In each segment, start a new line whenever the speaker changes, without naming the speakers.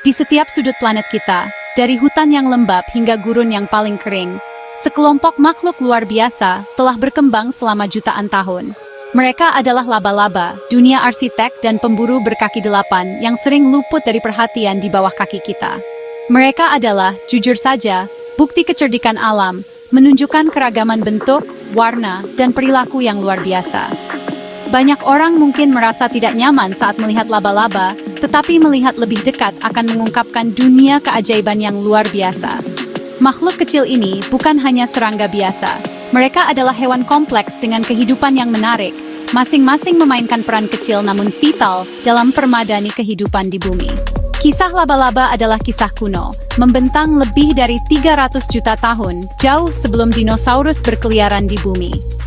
Di setiap sudut planet kita, dari hutan yang lembab hingga gurun yang paling kering, sekelompok makhluk luar biasa telah berkembang selama jutaan tahun. Mereka adalah laba-laba, dunia arsitek dan pemburu berkaki delapan yang sering luput dari perhatian di bawah kaki kita. Mereka adalah, jujur saja, bukti kecerdikan alam, menunjukkan keragaman bentuk, warna, dan perilaku yang luar biasa. Banyak orang mungkin merasa tidak nyaman saat melihat laba-laba, tetapi melihat lebih dekat akan mengungkapkan dunia keajaiban yang luar biasa. Makhluk kecil ini bukan hanya serangga biasa. Mereka adalah hewan kompleks dengan kehidupan yang menarik, masing-masing memainkan peran kecil namun vital dalam permadani kehidupan di bumi. Kisah laba-laba adalah kisah kuno, membentang lebih dari 300 juta tahun, jauh sebelum dinosaurus berkeliaran di bumi.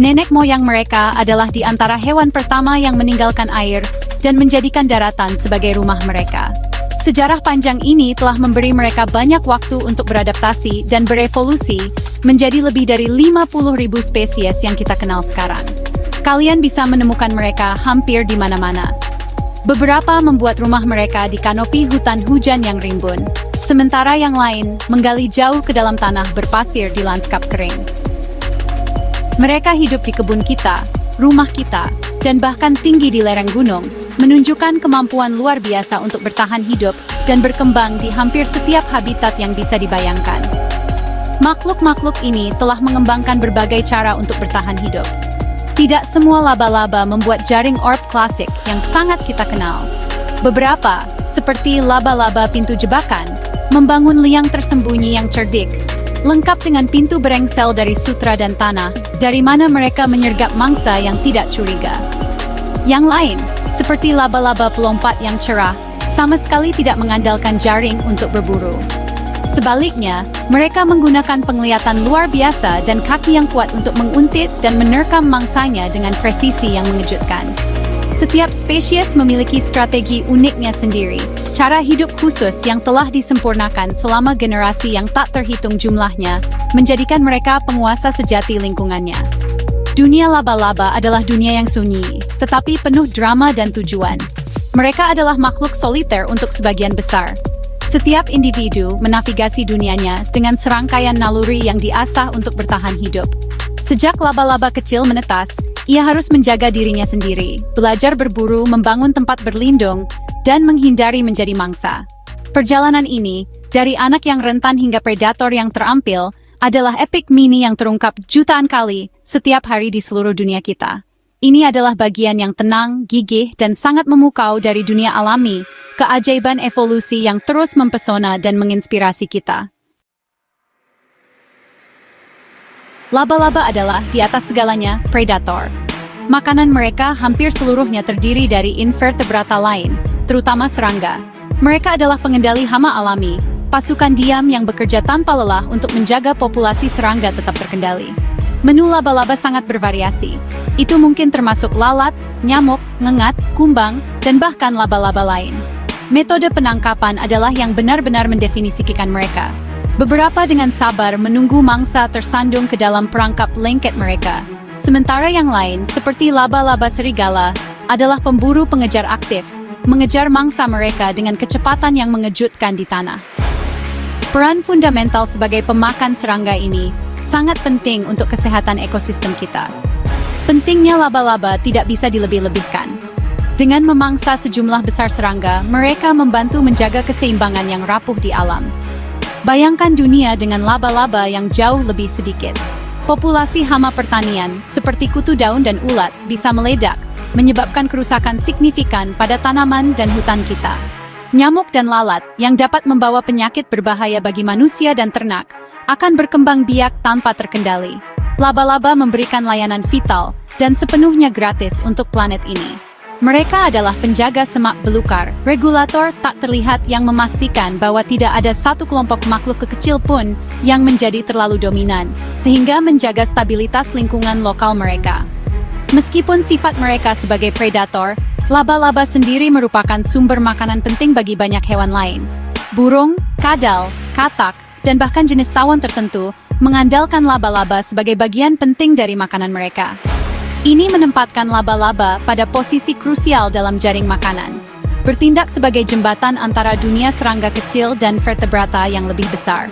Nenek moyang mereka adalah di antara hewan pertama yang meninggalkan air dan menjadikan daratan sebagai rumah mereka. Sejarah panjang ini telah memberi mereka banyak waktu untuk beradaptasi dan berevolusi menjadi lebih dari 50.000 spesies yang kita kenal sekarang. Kalian bisa menemukan mereka hampir di mana-mana. Beberapa membuat rumah mereka di kanopi hutan hujan yang rimbun, sementara yang lain menggali jauh ke dalam tanah berpasir di lanskap kering. Mereka hidup di kebun kita, rumah kita, dan bahkan tinggi di lereng gunung, menunjukkan kemampuan luar biasa untuk bertahan hidup dan berkembang di hampir setiap habitat yang bisa dibayangkan. Makhluk-makhluk ini telah mengembangkan berbagai cara untuk bertahan hidup. Tidak semua laba-laba membuat jaring orb klasik yang sangat kita kenal. Beberapa, seperti laba-laba pintu jebakan, membangun liang tersembunyi yang cerdik, lengkap dengan pintu berengsel dari sutra dan tanah, dari mana mereka menyergap mangsa yang tidak curiga. Yang lain, seperti laba-laba pelompat yang cerah, sama sekali tidak mengandalkan jaring untuk berburu. Sebaliknya, mereka menggunakan penglihatan luar biasa dan kaki yang kuat untuk menguntit dan menerkam mangsanya dengan presisi yang mengejutkan. Setiap spesies memiliki strategi uniknya sendiri, cara hidup khusus yang telah disempurnakan selama generasi yang tak terhitung jumlahnya, menjadikan mereka penguasa sejati lingkungannya. Dunia laba-laba adalah dunia yang sunyi, tetapi penuh drama dan tujuan. Mereka adalah makhluk soliter untuk sebagian besar. Setiap individu menavigasi dunianya dengan serangkaian naluri yang diasah untuk bertahan hidup. Sejak laba-laba kecil menetas, ia harus menjaga dirinya sendiri, belajar berburu, membangun tempat berlindung, dan menghindari menjadi mangsa. Perjalanan ini, dari anak yang rentan hingga predator yang terampil, adalah epic mini yang terungkap jutaan kali setiap hari di seluruh dunia kita. Ini adalah bagian yang tenang, gigih, dan sangat memukau dari dunia alami, keajaiban evolusi yang terus mempesona dan menginspirasi kita. Laba-laba adalah, di atas segalanya, predator. Makanan mereka hampir seluruhnya terdiri dari invertebrata lain, terutama serangga. Mereka adalah pengendali hama alami, pasukan diam yang bekerja tanpa lelah untuk menjaga populasi serangga tetap terkendali. Menu laba-laba sangat bervariasi. Itu mungkin termasuk lalat, nyamuk, ngengat, kumbang, dan bahkan laba-laba lain. Metode penangkapan adalah yang benar-benar mendefinisikan mereka. Beberapa dengan sabar menunggu mangsa tersandung ke dalam perangkap lengket mereka. Sementara yang lain, seperti laba-laba serigala, adalah pemburu pengejar aktif, mengejar mangsa mereka dengan kecepatan yang mengejutkan di tanah. Peran fundamental sebagai pemakan serangga ini sangat penting untuk kesehatan ekosistem kita. Pentingnya laba-laba tidak bisa dilebih-lebihkan. Dengan memangsa sejumlah besar serangga, mereka membantu menjaga keseimbangan yang rapuh di alam. Bayangkan dunia dengan laba-laba yang jauh lebih sedikit. Populasi hama pertanian, seperti kutu daun dan ulat, bisa meledak, menyebabkan kerusakan signifikan pada tanaman dan hutan kita. Nyamuk dan lalat, yang dapat membawa penyakit berbahaya bagi manusia dan ternak, akan berkembang biak tanpa terkendali. Laba-laba memberikan layanan vital dan sepenuhnya gratis untuk planet ini. Mereka adalah penjaga semak belukar, regulator tak terlihat yang memastikan bahwa tidak ada satu kelompok makhluk kecil pun yang menjadi terlalu dominan, sehingga menjaga stabilitas lingkungan lokal mereka. Meskipun sifat mereka sebagai predator, laba-laba sendiri merupakan sumber makanan penting bagi banyak hewan lain. Burung, kadal, katak, dan bahkan jenis tawon tertentu mengandalkan laba-laba sebagai bagian penting dari makanan mereka. Ini menempatkan laba-laba pada posisi krusial dalam jaring makanan. bertindak sebagai jembatan antara dunia serangga kecil dan vertebrata yang lebih besar.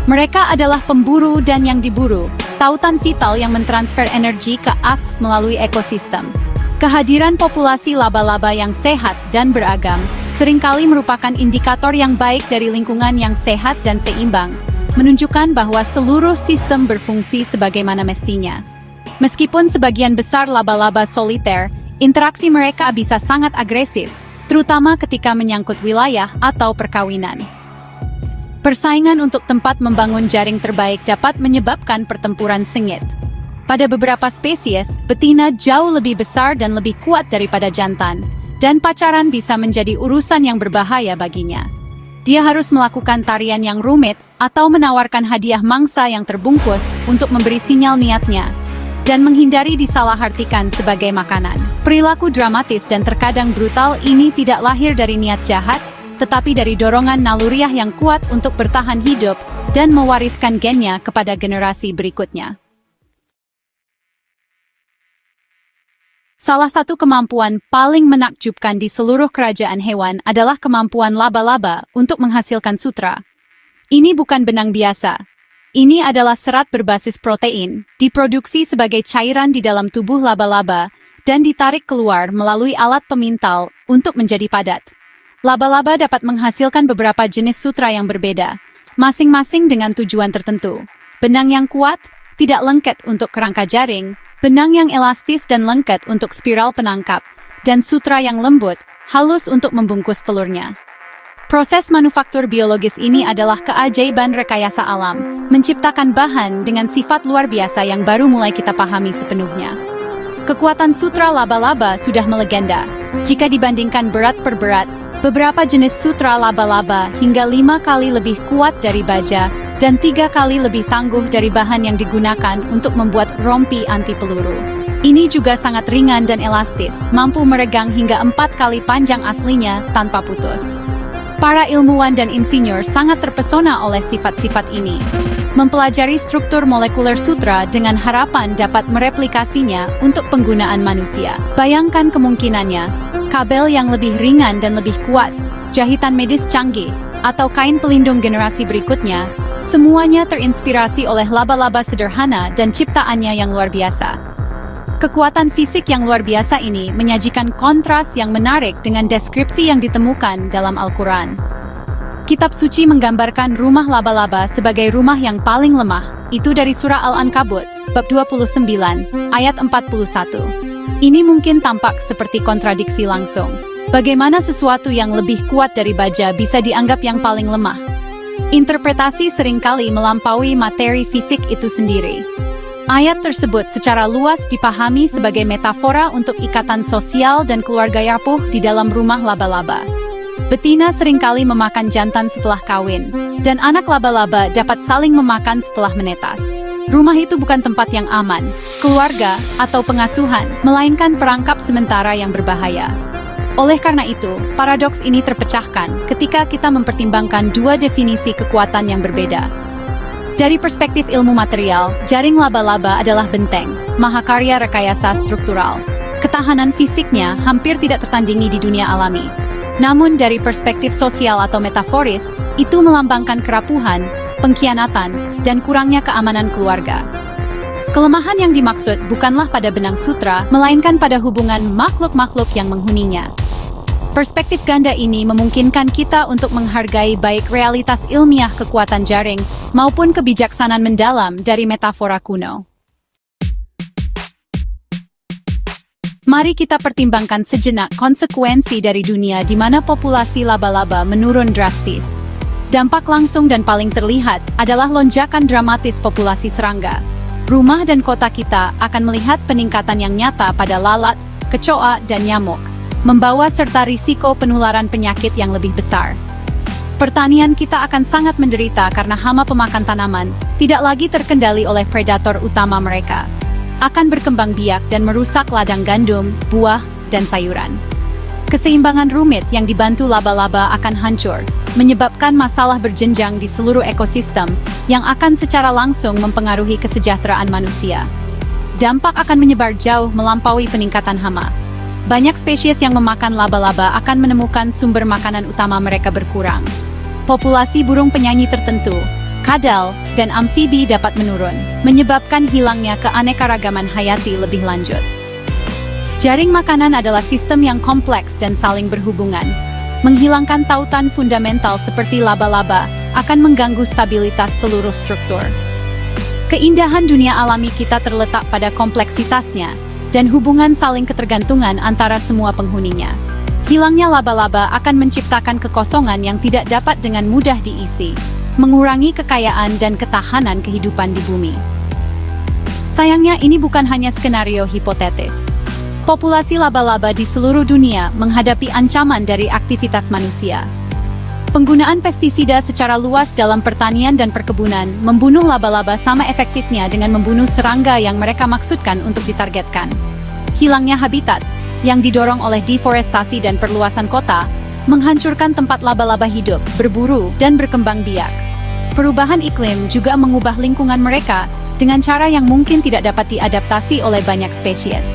Mereka adalah pemburu dan yang diburu, tautan vital yang mentransfer energi ke atas melalui ekosistem. Kehadiran populasi laba-laba yang sehat dan beragam seringkali merupakan indikator yang baik dari lingkungan yang sehat dan seimbang, menunjukkan bahwa seluruh sistem berfungsi sebagaimana mestinya. Meskipun sebagian besar laba-laba soliter, interaksi mereka bisa sangat agresif, terutama ketika menyangkut wilayah atau perkawinan. Persaingan untuk tempat membangun jaring terbaik dapat menyebabkan pertempuran sengit. Pada beberapa spesies, betina jauh lebih besar dan lebih kuat daripada jantan, dan pacaran bisa menjadi urusan yang berbahaya baginya. Dia harus melakukan tarian yang rumit atau menawarkan hadiah mangsa yang terbungkus untuk memberi sinyal niatnya, dan menghindari disalahartikan sebagai makanan. Perilaku dramatis dan terkadang brutal ini tidak lahir dari niat jahat, tetapi dari dorongan naluriah yang kuat untuk bertahan hidup dan mewariskan gennya kepada generasi berikutnya. Salah satu kemampuan paling menakjubkan di seluruh kerajaan hewan adalah kemampuan laba-laba untuk menghasilkan sutra. Ini bukan benang biasa. Ini adalah serat berbasis protein, diproduksi sebagai cairan di dalam tubuh laba-laba, dan ditarik keluar melalui alat pemintal untuk menjadi padat. Laba-laba dapat menghasilkan beberapa jenis sutra yang berbeda, masing-masing dengan tujuan tertentu. Benang yang kuat, tidak lengket untuk kerangka jaring, benang yang elastis dan lengket untuk spiral penangkap, dan sutra yang lembut, halus untuk membungkus telurnya. Proses manufaktur biologis ini adalah keajaiban rekayasa alam, menciptakan bahan dengan sifat luar biasa yang baru mulai kita pahami sepenuhnya. Kekuatan sutra laba-laba sudah melegenda. Jika dibandingkan berat per berat, beberapa jenis sutra laba-laba hingga 5 kali lebih kuat dari baja, dan 3 kali lebih tangguh dari bahan yang digunakan untuk membuat rompi anti peluru. Ini juga sangat ringan dan elastis, mampu meregang hingga 4 kali panjang aslinya tanpa putus. Para ilmuwan dan insinyur sangat terpesona oleh sifat-sifat ini. Mempelajari struktur molekuler sutra dengan harapan dapat mereplikasinya untuk penggunaan manusia. Bayangkan kemungkinannya, kabel yang lebih ringan dan lebih kuat, jahitan medis canggih, atau kain pelindung generasi berikutnya, semuanya terinspirasi oleh laba-laba sederhana dan ciptaannya yang luar biasa. Kekuatan fisik yang luar biasa ini menyajikan kontras yang menarik dengan deskripsi yang ditemukan dalam Al-Quran. Kitab suci menggambarkan rumah laba-laba sebagai rumah yang paling lemah, itu dari surah Al-Ankabut, bab 29, ayat 41. Ini mungkin tampak seperti kontradiksi langsung. Bagaimana sesuatu yang lebih kuat dari baja bisa dianggap yang paling lemah? Interpretasi seringkali melampaui materi fisik itu sendiri. Ayat tersebut secara luas dipahami sebagai metafora untuk ikatan sosial dan keluarga rapuh di dalam rumah laba-laba. Betina seringkali memakan jantan setelah kawin, dan anak laba-laba dapat saling memakan setelah menetas. Rumah itu bukan tempat yang aman, keluarga, atau pengasuhan, melainkan perangkap sementara yang berbahaya. Oleh karena itu, paradoks ini terpecahkan ketika kita mempertimbangkan dua definisi kekuatan yang berbeda. Dari perspektif ilmu material, jaring laba-laba adalah benteng, mahakarya rekayasa struktural. Ketahanan fisiknya hampir tidak tertandingi di dunia alami. Namun dari perspektif sosial atau metaforis, itu melambangkan kerapuhan, pengkhianatan, dan kurangnya keamanan keluarga. Kelemahan yang dimaksud bukanlah pada benang sutra, melainkan pada hubungan makhluk-makhluk yang menghuninya. Perspektif ganda ini memungkinkan kita untuk menghargai baik realitas ilmiah kekuatan jaring maupun kebijaksanaan mendalam dari metafora kuno. Mari kita pertimbangkan sejenak konsekuensi dari dunia di mana populasi laba-laba menurun drastis. Dampak langsung dan paling terlihat adalah lonjakan dramatis populasi serangga. Rumah dan kota kita akan melihat peningkatan yang nyata pada lalat, kecoa, dan nyamuk, membawa serta risiko penularan penyakit yang lebih besar. Pertanian kita akan sangat menderita karena hama pemakan tanaman tidak lagi terkendali oleh predator utama mereka. Akan berkembang biak dan merusak ladang gandum, buah, dan sayuran. Keseimbangan rumit yang dibantu laba-laba akan hancur, menyebabkan masalah berjenjang di seluruh ekosistem yang akan secara langsung mempengaruhi kesejahteraan manusia. Dampak akan menyebar jauh melampaui peningkatan hama. banyak spesies yang memakan laba-laba akan menemukan sumber makanan utama mereka berkurang. Populasi burung penyanyi tertentu, kadal, dan amfibi dapat menurun, menyebabkan hilangnya keanekaragaman hayati lebih lanjut. Jaring makanan adalah sistem yang kompleks dan saling berhubungan. Menghilangkan tautan fundamental seperti laba-laba akan mengganggu stabilitas seluruh struktur. Keindahan dunia alami kita terletak pada kompleksitasnya dan hubungan saling ketergantungan antara semua penghuninya. Hilangnya laba-laba akan menciptakan kekosongan yang tidak dapat dengan mudah diisi, mengurangi kekayaan dan ketahanan kehidupan di bumi. Sayangnya ini bukan hanya skenario hipotetis. Populasi laba-laba di seluruh dunia menghadapi ancaman dari aktivitas manusia. Penggunaan pestisida secara luas dalam pertanian dan perkebunan membunuh laba-laba sama efektifnya dengan membunuh serangga yang mereka maksudkan untuk ditargetkan. Hilangnya habitat, yang didorong oleh deforestasi dan perluasan kota, menghancurkan tempat laba-laba hidup, berburu, dan berkembang biak. Perubahan iklim juga mengubah lingkungan mereka dengan cara yang mungkin tidak dapat diadaptasi oleh banyak spesies.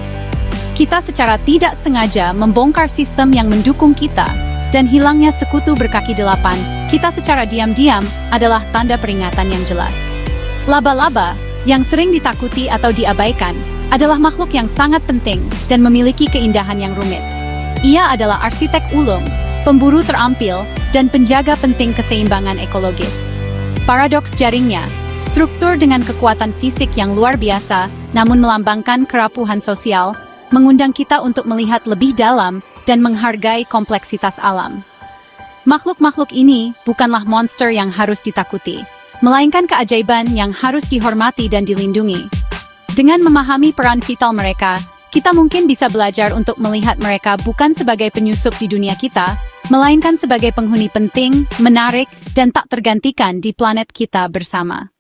Kita secara tidak sengaja membongkar sistem yang mendukung kita, dan hilangnya sekutu berkaki delapan, kita secara diam-diam adalah tanda peringatan yang jelas. Laba-laba, yang sering ditakuti atau diabaikan, adalah makhluk yang sangat penting dan memiliki keindahan yang rumit. Ia adalah arsitek ulung, pemburu terampil, dan penjaga penting keseimbangan ekologis. Paradoks jaringnya, struktur dengan kekuatan fisik yang luar biasa, namun melambangkan kerapuhan sosial, mengundang kita untuk melihat lebih dalam dan menghargai kompleksitas alam. Makhluk-makhluk ini bukanlah monster yang harus ditakuti, melainkan keajaiban yang harus dihormati dan dilindungi. Dengan memahami peran vital mereka, kita mungkin bisa belajar untuk melihat mereka bukan sebagai penyusup di dunia kita, melainkan sebagai penghuni penting, menarik, dan tak tergantikan di planet kita bersama.